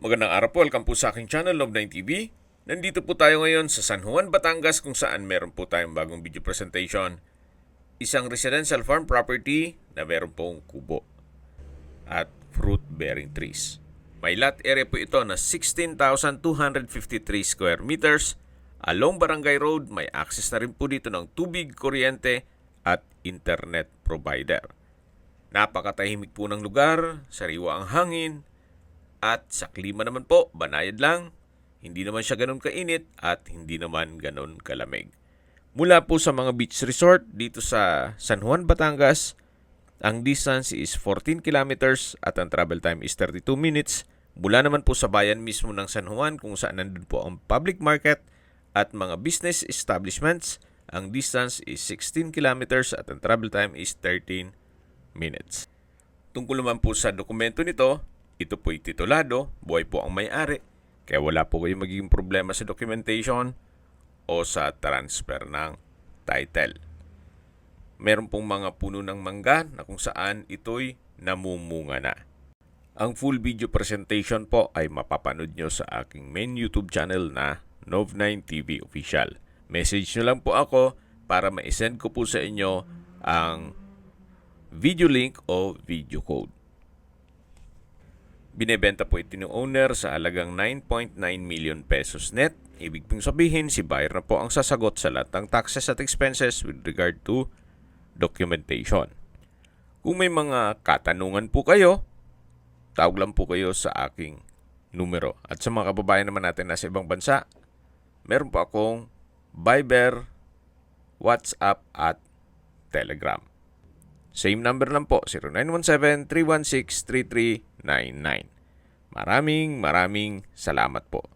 Magandang araw po, welcome po sa aking channel, Love9 TV. Nandito po tayo ngayon sa San Juan, Batangas kung saan meron po tayong bagong video presentation. Isang residential farm property na meron pong kubo at fruit-bearing trees. May lot area po ito na 16,253 square meters. Along Barangay Road, may access na rin po dito ng tubig, kuryente at internet provider. Napakatahimik po ng lugar, sariwa ang hangin, at sa klima naman po, banayad lang. Hindi naman siya ganun kainit at hindi naman ganun kalamig. Mula po sa mga beach resort dito sa San Juan, Batangas, ang distance is 14 kilometers at ang travel time is 32 minutes. Mula naman po sa bayan mismo ng San Juan kung saan nandun po ang public market at mga business establishments, ang distance is 16 kilometers at ang travel time is 13 minutes. Tungkol naman po sa dokumento nito, ito po'y titulado, buhay po ang may-ari, kaya wala po kayong magiging problema sa documentation o sa transfer ng title. Meron pong mga puno ng mangga na kung saan ito'y namumunga na. Ang full video presentation po ay mapapanood nyo sa aking main YouTube channel na Love9 TV Official. Message nyo lang po ako para ma-send ko po sa inyo ang video link o video code. Binebenta po ito ng owner sa halagang 9.9 million pesos net. Ibig pong sabihin, si buyer na po ang sasagot sa lahat ng taxes at expenses with regard to documentation. Kung may mga katanungan po kayo, tawag lang po kayo sa aking numero. At sa mga kababayan naman natin na sa ibang bansa, meron po akong Viber, WhatsApp at Telegram. Same number lang po, 0917-316-3399. Maraming salamat po.